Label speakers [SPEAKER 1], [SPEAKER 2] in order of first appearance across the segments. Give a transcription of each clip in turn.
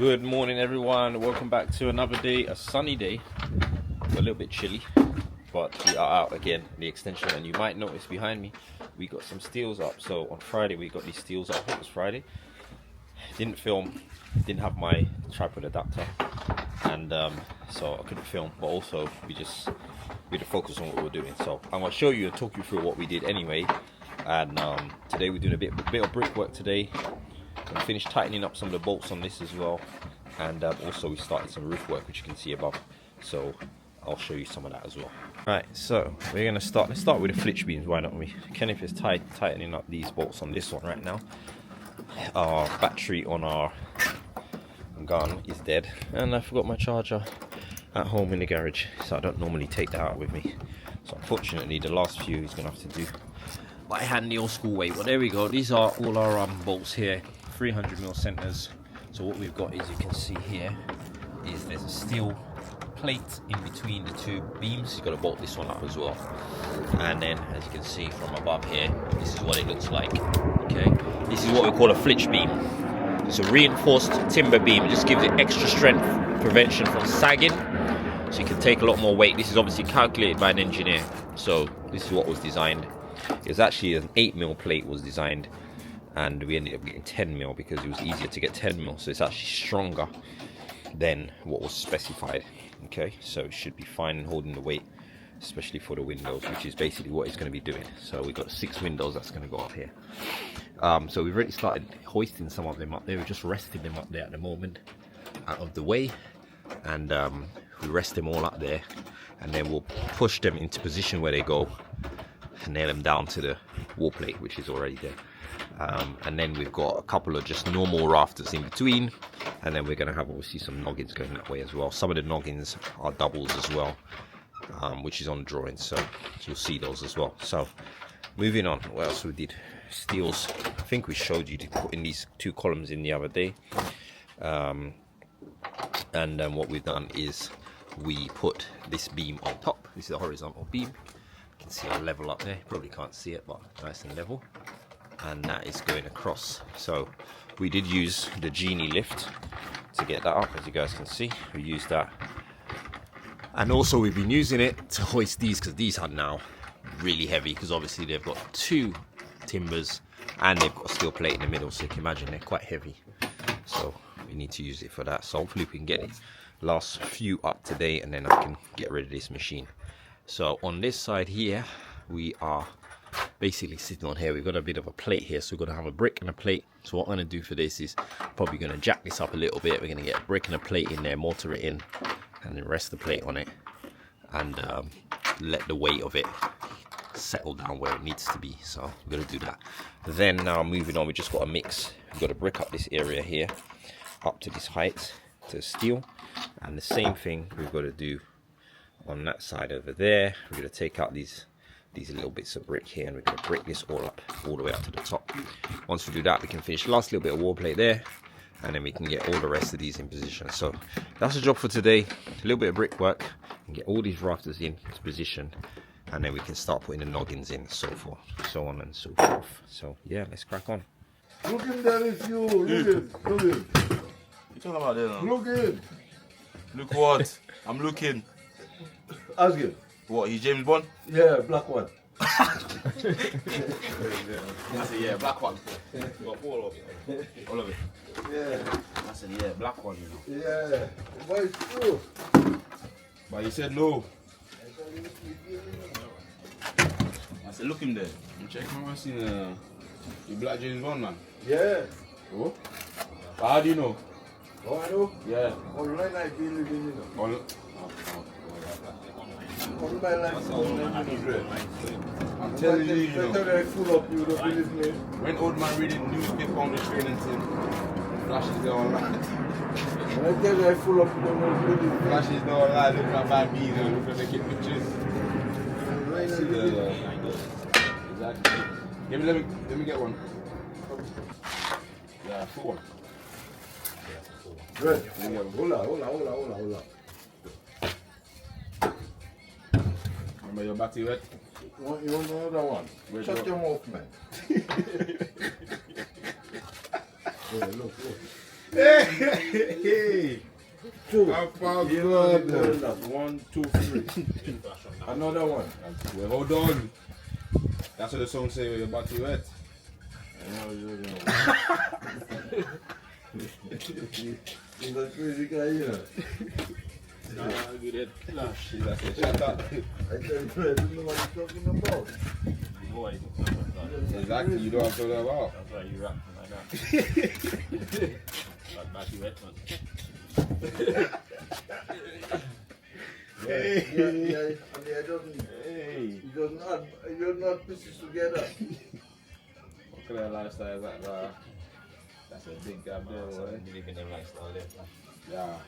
[SPEAKER 1] Good morning, everyone. Welcome back to another day, a sunny day. A little bit chilly, but we are out again, the extension. And you might notice behind me, we got some steels up. So on Friday, we got these steels up. It was Friday. Didn't film, didn't have my tripod adapter, and so I couldn't film. But also, we had to focus on what we were doing. So I'm gonna show you and talk you through what we did anyway. And today we're doing a bit of brickwork today. We finished tightening up some of the bolts on this as well, and also we started some roof work, which you can see above. So I'll show you some of that as well. Right, so we're gonna start. Let's start with the Flitch beams. Why don't we? Kenneth is tightening up these bolts on this one right now. Our battery on our gun is dead, and I forgot my charger at home in the garage, so I don't normally take that out with me. So unfortunately, the last few he's gonna have to do by hand the old school way. Well, there we go. These are all our bolts here, 300mm centers. So what we've got, is you can see here, is there's a steel plate in between the two beams. You've got to bolt this one up as well. And then, as you can see from above here, this is what it looks like. Okay, this is what we call a Flitch beam. It's a reinforced timber beam. It just gives it extra strength, prevention from sagging, so you can take a lot more weight. This is obviously calculated by an engineer. So this is what was designed. It was actually an 8mm plate was designed, and we ended up getting 10mm because it was easier to get 10mm. So it's actually stronger than what was specified. Okay, so it should be fine in holding the weight, especially for the windows, which is basically what it's going to be doing. So we've got 6 windows that's going to go up here. So we've already started hoisting some of them up there. We're just resting them up there at the moment, out of the way, and we rest them all up there, and then we'll push them into position where they go and nail them down to the wall plate, which is already there. And then we've got a couple of just normal rafters in between, and then we're going to have obviously some noggins going that way as well. Some of the noggins are doubles as well, which is on the drawing, so you'll see those as well. So moving on, what else we did? Steels. I think we showed you to put in these 2 columns in the other day, and then what we've done is we put this beam on top. This is a horizontal beam. You can see our level up there. Probably can't see it, but nice and level, and that is going across. So we did use the Genie lift to get that up, as you guys can see. We used that, and also we've been using it to hoist these, because these are now really heavy, because obviously they've got 2 timbers and they've got a steel plate in the middle, so you can imagine they're quite heavy. So we need to use it for that. So hopefully we can get the last few up today, and then I can get rid of this machine. So on this side here, we are basically sitting on here. We've got a bit of a plate here, so we're going to have a brick and a plate. So what I'm going to do for this is probably going to jack this up a little bit. We're going to get a brick and a plate in there, mortar it in, and then rest the plate on it, and let the weight of it settle down where it needs to be. So we're going to do that. Then now moving on, we just got to mix. We've got to brick up this area here up to this height to steel, and the same thing we've got to do on that side over there. We're going to take out these little bits of brick here, and we're going to brick this all up, all the way up to the top. Once we do that, we can finish the last little bit of wall plate there, and then we can get all the rest of these in position. So that's the job for today. A little bit of brickwork, and get all these rafters into position, and then we can start putting the noggins in, so forth, so on and so forth. So yeah, let's crack on.
[SPEAKER 2] Look in there, it's you. Look in.
[SPEAKER 3] What you talking about there now?
[SPEAKER 2] Look in.
[SPEAKER 3] Look what? I'm looking.
[SPEAKER 2] Ask him.
[SPEAKER 3] What, he's James Bond?
[SPEAKER 2] Yeah, black one.
[SPEAKER 3] I said, yeah, black one. All of it.
[SPEAKER 2] Yeah.
[SPEAKER 3] I said, yeah, black one, you know.
[SPEAKER 2] Yeah. But it's true.
[SPEAKER 3] But he said no. I said, look him there. I'm checking my seen the black James Bond, man.
[SPEAKER 2] Yeah.
[SPEAKER 3] Oh? How do you know?
[SPEAKER 2] Oh, I know.
[SPEAKER 3] Yeah.
[SPEAKER 2] Online I've been living, you know.
[SPEAKER 3] All,
[SPEAKER 2] Online life.
[SPEAKER 3] I'm telling you, you know.
[SPEAKER 2] Better I full up, you don't believe me.
[SPEAKER 3] When old man reading newspaper on the train and thing, flashes there online.
[SPEAKER 2] When I tell you I full up, you don't believe me.
[SPEAKER 3] Flashes there online, look at my bees and look at the kid pictures.
[SPEAKER 2] Online
[SPEAKER 3] See the, exactly. Let me get one. Yeah, full one.
[SPEAKER 2] Good. Hold on.
[SPEAKER 3] Remember your battery wet?
[SPEAKER 2] You want another one? Shut your mouth, man. Yeah, look.
[SPEAKER 3] Hey!
[SPEAKER 2] Two.
[SPEAKER 3] How far
[SPEAKER 2] You
[SPEAKER 3] good?
[SPEAKER 2] know that. 1, 2, 3. Another one.
[SPEAKER 3] Well, hold on. That's what the song say when your body wet.
[SPEAKER 2] He's a crazy guy, you know.
[SPEAKER 3] Good at flash. That's it. Shut up.
[SPEAKER 2] I tell you, I don't know what you're talking about.
[SPEAKER 3] Exactly, you know what I'm talking about.
[SPEAKER 1] That's why you rap like that. Like Matthew Edmond.
[SPEAKER 2] Yeah, and it doesn't add pieces together.
[SPEAKER 3] What kind of lifestyle is that, bro? That's a big gap there, boy.
[SPEAKER 1] Living them lifestyle there.
[SPEAKER 3] Yeah.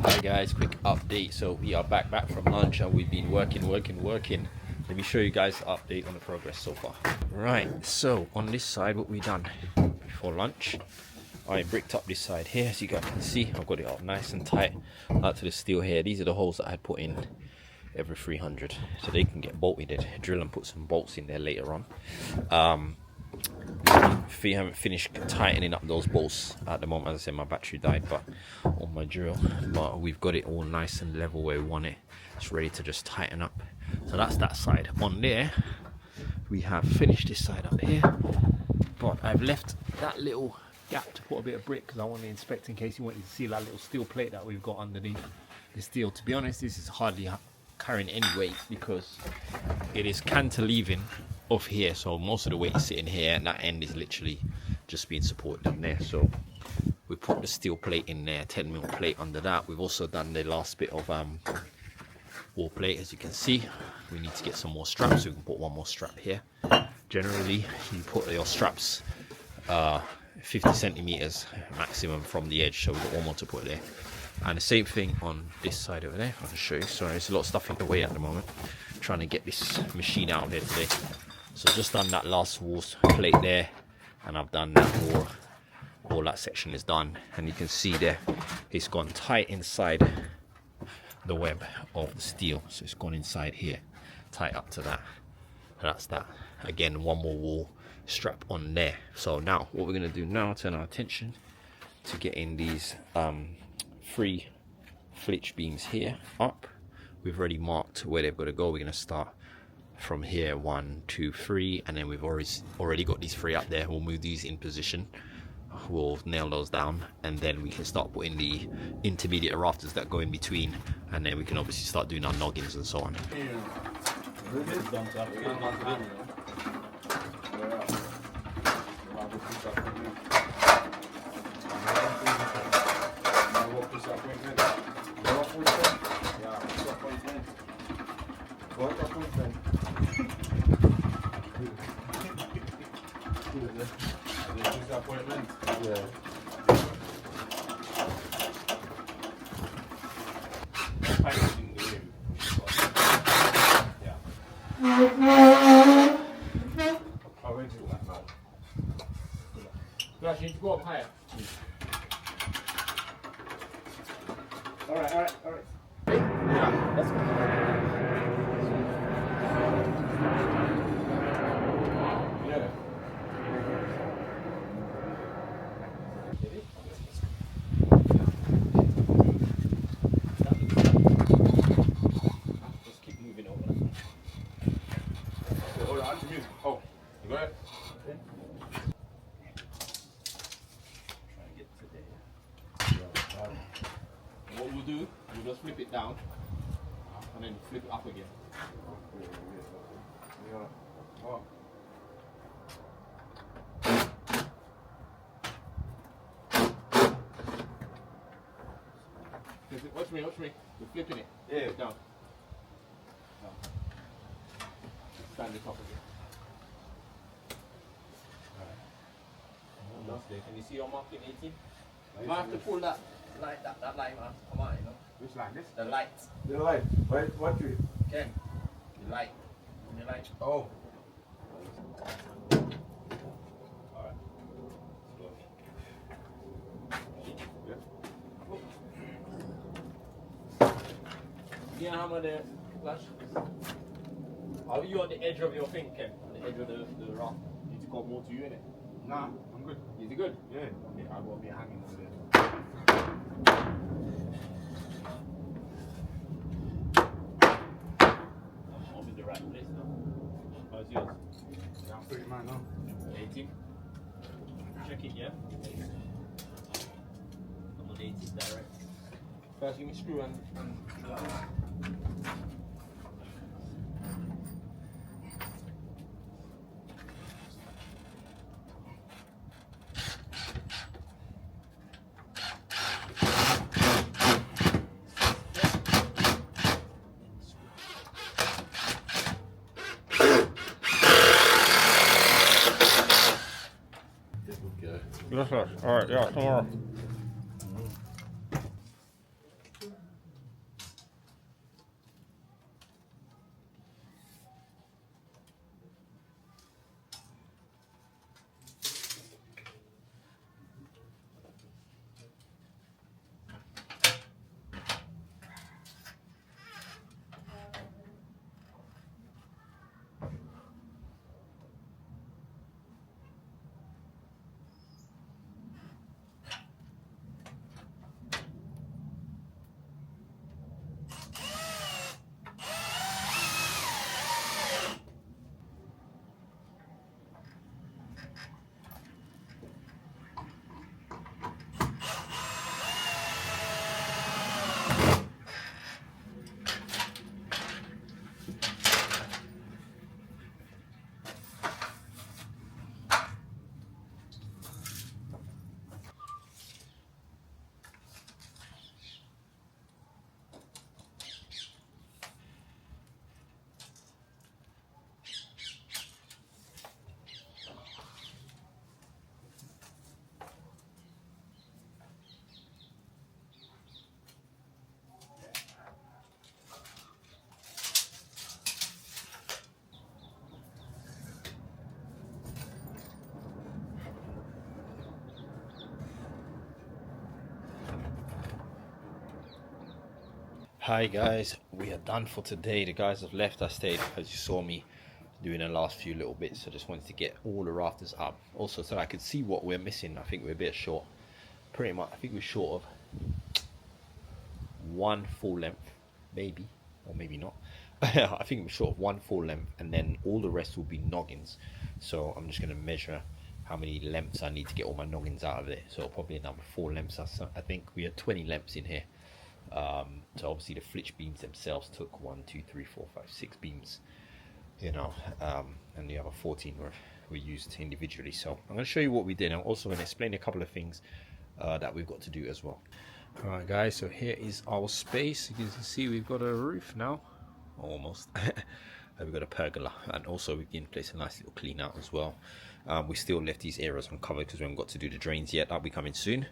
[SPEAKER 1] Hi guys, quick update. So we are back from lunch and we've been working. Let me show you guys the update on the progress so far. Right, so on this side what we done before lunch, I bricked up this side here. As you guys can see, I've got it up nice and tight out to the steel here. These are the holes that I had put in every 300 so they can get bolted. Drill and put some bolts in there later on. We haven't finished tightening up those bolts at the moment. As I said, my battery died but on my drill, but we've got it all nice and level where we want it. It's ready to just tighten up. So that's that side. On there we have finished this side up here, but I've left that little gap to put a bit of brick because I want to inspect in case you wanted to see that little steel plate that we've got underneath the steel. To be honest, this is hardly carrying any weight because it is cantilevering off here, so most of the weight is sitting here and that end is literally just being supported on there. So we put the steel plate in there, 10mm plate under that. We've also done the last bit of wall plate. As you can see, we need to get some more straps, so we can put one more strap here. Generally you put your straps 50 centimeters maximum from the edge, so we've got one more to put there. And the same thing on this side over there. If I can show you. Sorry, there's a lot of stuff in the way at the moment, trying to get this machine out there today. So just done that last wall plate there, and I've done that wall. All that section is done, and you can see there it's gone tight inside the web of the steel, so it's gone inside here, tight up to that. And that's that. Again, one more wall strap on there. So now what we're going to do now, turn our attention to getting these 3 flitch beams here up. We've already marked where they've got to go. We're going to start from here, 1, 2, 3, and then we've already got these 3 up there. We'll move these in position, we'll nail those down, and then we can start putting the intermediate rafters that go in between, and then we can obviously start doing our noggins and so on.
[SPEAKER 2] I'll wait till that now. Flash, you need to go up higher. Alright. Yeah, let's go. Yeah.
[SPEAKER 1] Just keep moving over.
[SPEAKER 2] Okay, hold on, move. Oh, you got it?
[SPEAKER 1] Try and get to there. What we'll do, we'll just flip it down and then flip it up again.
[SPEAKER 2] Yeah. Oh.
[SPEAKER 1] Watch me. We're flipping it.
[SPEAKER 3] Yeah.
[SPEAKER 1] Flip it down. Stand it up again. Almost there. Can you see your marking 18? You might have to pull that light, that light man. Come on, you know.
[SPEAKER 2] Which line? This?
[SPEAKER 1] The light.
[SPEAKER 2] The light. What tree?
[SPEAKER 1] Ken. The light. The light.
[SPEAKER 2] Oh.
[SPEAKER 1] Alright. Slowly.
[SPEAKER 2] Yeah.
[SPEAKER 1] Yeah, hammer there, Flash. Are you on the edge of your thing, Ken? On the edge of the rock? Need to go more to you, innit?
[SPEAKER 2] Nah, I'm good.
[SPEAKER 1] Is it good?
[SPEAKER 2] Yeah.
[SPEAKER 1] Okay, I won't be hanging over there. I'm in the right place now. How's yours?
[SPEAKER 2] Yeah, I'm pretty mine now.
[SPEAKER 1] 18. Check it, yeah? I'm on 18 direct. First, give me screw and
[SPEAKER 2] Yes, sir. Alright, yeah, tomorrow.
[SPEAKER 1] Hi guys, we are done for today. The guys have left. I stayed, as you saw me doing the last few little bits. I just wanted to get all the rafters up, also so I could see what we're missing. I think we're a bit short, pretty much. I think we're short of one full length, maybe, or maybe not. I think we're short of one full length, and then all the rest will be noggins. So I'm just going to measure how many lengths I need to get all my noggins out of it. So probably another 4 lengths. I think we had 20 lengths in here. So obviously the Flitch beams themselves took 1, 2, 3, 4, 5, 6 beams, you know, and the other 14 were used individually. So I'm going to show you what we did. I'm also going to explain a couple of things that we've got to do as well. Alright guys, so here is our space. You can see we've got a roof now, almost. We've got a pergola, and also we can place a nice little clean out as well. We still left these areas uncovered because we haven't got to do the drains yet. That'll be coming soon.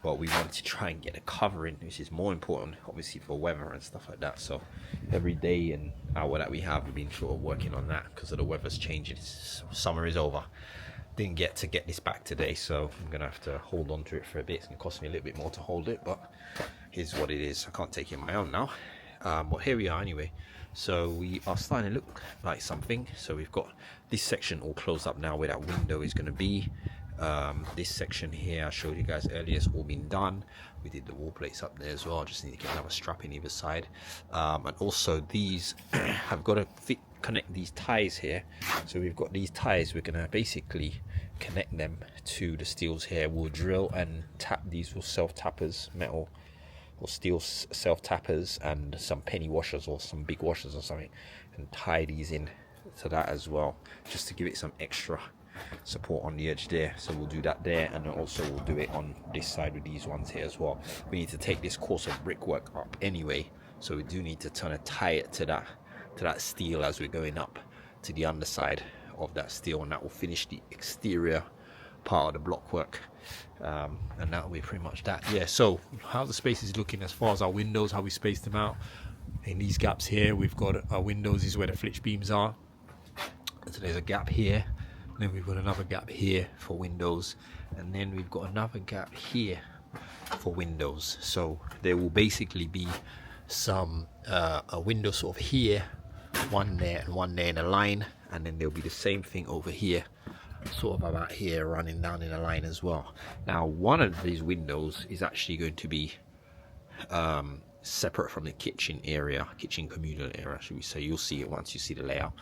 [SPEAKER 1] but we want to try and get a covering, which is more important obviously for weather and stuff like that. So every day and hour that we have, we've been sort of working on that because of the weather's changing. Summer is over. Didn't get to get this back today, so I'm gonna have to hold on to it for a bit. It's gonna cost me a little bit more to hold it, but here's what it is. I can't take it on my own now, but here we are anyway. So we are starting to look like something. So we've got this section all closed up now where that window is going to be. This section here I showed you guys earlier has all been done. We did the wall plates up there as well. Just need to get another strap in either side, and also these have got to connect these ties here. So we've got these ties, we're going to basically connect them to the steels here. We'll drill and tap these with self tappers, metal or steel self tappers, and some penny washers or some big washers or something, and tie these in to that as well, just to give it some extra support on the edge there. So we'll do that there, and then also we'll do it on this side with these ones here as well. We need to take this course of brickwork up anyway, so we do need to kind of tie it to that steel as we're going up to the underside of that steel, and that will finish the exterior part of the block work, and that will be pretty much that. Yeah, so how the space is looking as far as our windows, how we spaced them out in these gaps here. We've got our windows is where the flitch beams are, so there's a gap here, and then we've got another gap here for windows, and then we've got another gap here for windows. So there will basically be some a window sort of here, one there and one there in a line, and then there'll be the same thing over here, sort of about here, running down in a line as well. Now one of these windows is actually going to be separate from the kitchen communal area, should we say. You'll see it once you see the layout,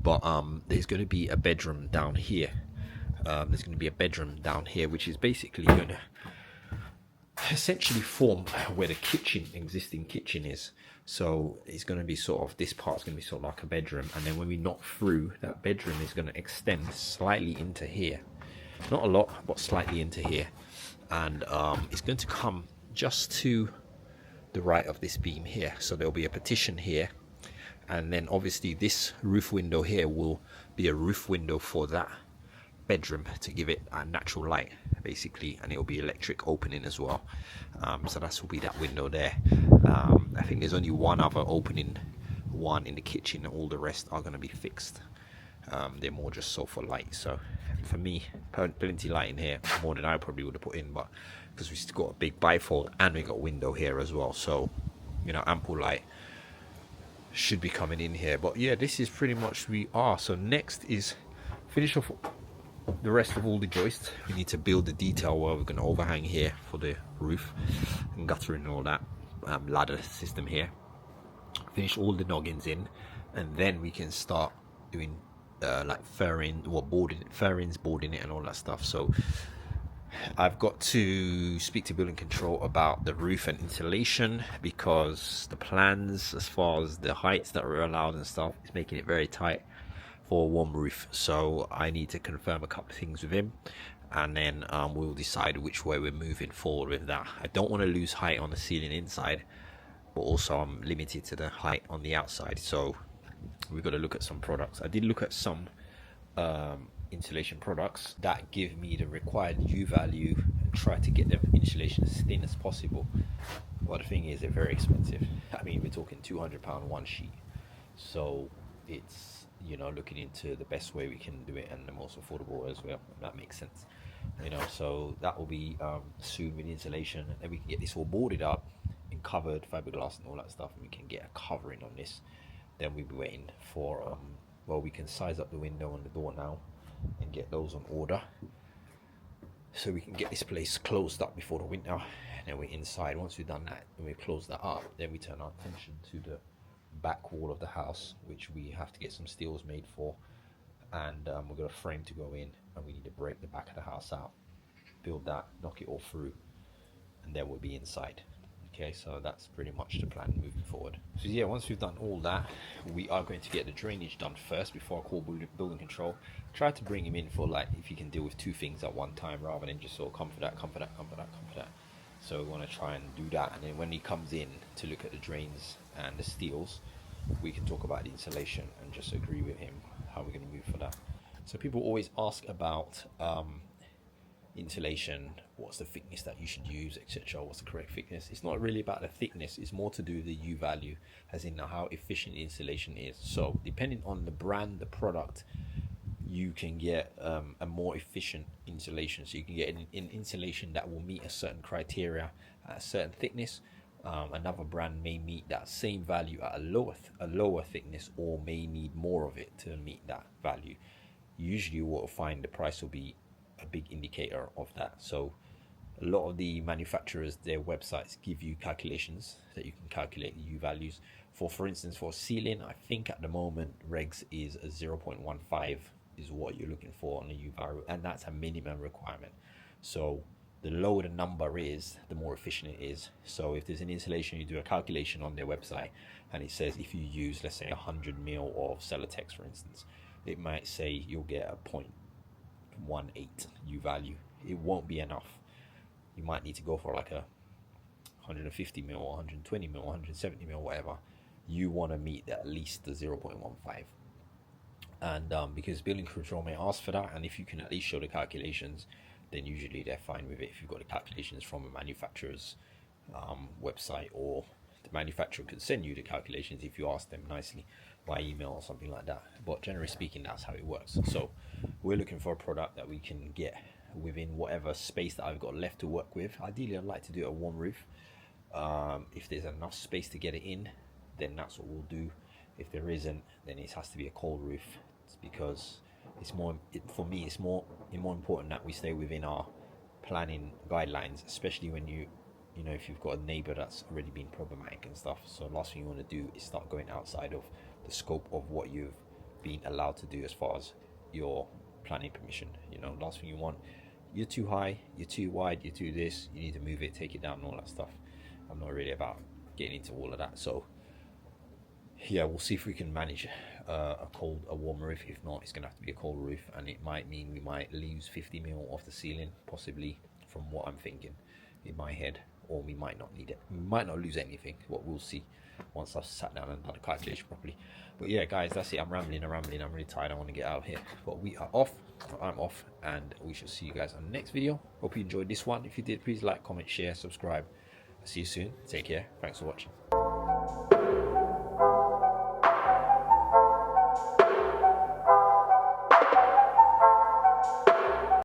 [SPEAKER 1] but there's going to be a bedroom down here. Which is basically going to essentially form where the existing kitchen is. So it's going to be sort of, this part's going to be sort of like a bedroom, and then when we knock through, that bedroom is going to extend slightly into here, not a lot, but slightly into here, and it's going to come just to the right of this beam here. So there'll be a partition here, and then obviously this roof window here will be a roof window for that bedroom to give it a natural light basically, and it'll be electric opening as well. So that will be that window there. I think there's only one other opening, one in the kitchen, all the rest are going to be fixed. They're more just so for light. So for me, plenty light in here, more than I probably would have put in, but because we've got a big bifold and we got a window here as well, so you know, ample light should be coming in here. But yeah, this is pretty much we are. So next is finish off the rest of all the joists. We need to build the detail where we're going to overhang here for the roof and guttering and all that, ladder system here. Finish all the noggins in, and then we can start doing like boarding it and all that stuff. So I've got to speak to building control about the roof and insulation, because the plans as far as the heights that are allowed and stuff is making it very tight for a warm roof. So I need to confirm a couple of things with him, and then we'll decide which way we're moving forward with that. I don't want to lose height on the ceiling inside, but also I'm limited to the height on the outside, so we've got to look at some products. I did look at some insulation products that give me the required U value and try to get the insulation as thin as possible, but the thing is they're very expensive. I mean, we're talking £200 one sheet, so it's, you know, looking into the best way we can do it and the most affordable as well, if that makes sense, you know. So that will be soon with insulation, and then we can get this all boarded up and covered, fiberglass and all that stuff, and we can get a covering on this. Then we'll be waiting for well, we can size up the window and the door now and get those on order, so we can get this place closed up before the winter. And then we're inside. Once we've done that and we've closed that up, then we turn our attention to the back wall of the house, which we have to get some steels made for, and we've got a frame to go in, and we need to break the back of the house out, build that, knock it all through, and then we'll be inside. Okay, so that's pretty much the plan moving forward. So yeah, once we've done all that, we are going to get the drainage done first before I call building control. Try to bring him in for, like, if you can deal with two things at one time rather than just sort of come for that. So we want to try and do that, and then when he comes in to look at the drains and the steels, we can talk about the insulation and just agree with him how we're going to move for that. So people always ask about insulation what's the thickness that you should use, etc. What's the correct thickness? It's not really about the thickness, it's more to do with the U value, as in how efficient the insulation is. So depending on the brand, the product, you can get a more efficient insulation. So you can get an insulation that will meet a certain criteria at a certain thickness. Another brand may meet that same value at a lower thickness, or may need more of it to meet that value. Usually what we'll find, the price will be a big indicator of that. So a lot of the manufacturers, their websites give you calculations that you can calculate the U values for instance, for ceiling, I think at the moment regs is a 0.15 is what you're looking for on a U value, and that's a minimum requirement. So the lower the number is, the more efficient it is. So if there's an insulation, you do a calculation on their website and it says if you use, let's say, 100 mil of Celotex, for instance, it might say you'll get a 0.18 U value. It won't be enough. You might need to go for like a 150 mil or 120 mil, 170 mil, whatever. You want to meet at least the 0.15. And because building control may ask for that, and if you can at least show the calculations, then usually they're fine with it. If you've got the calculations from a manufacturer's website, or the manufacturer can send you the calculations if you ask them nicely by email or something like that. But generally speaking, that's how it works. So we're looking for a product that we can get within whatever space that I've got left to work with. Ideally, I'd like to do a warm roof. If there's enough space to get it in, then that's what we'll do. If there isn't, then it has to be a cold roof. It's because it's more, for me, it's more important that we stay within our planning guidelines, especially when you know, if you've got a neighbor that's already been problematic and stuff. So the last thing you want to do is start going outside of the scope of what you've been allowed to do as far as your planning permission. You know, last thing you want, you're too high, you're too wide, you're too this, you need to move it, take it down, and all that stuff. I'm not really about getting into all of that. So yeah, we'll see if we can manage a warm roof. If not, it's gonna have to be a cold roof, and it might mean we might lose 50 mil off the ceiling, possibly, from what I'm thinking in my head, or we might not need it. We might not lose anything, but we'll see once I've sat down and done the calculation properly. But yeah, guys, that's it. I'm rambling. I'm really tired. I want to get out of here. But we are off. I'm off, and we shall see you guys on the next video. Hope you enjoyed this one. If you did, please like, comment, share, subscribe. I'll see you soon. Take care. Thanks for watching.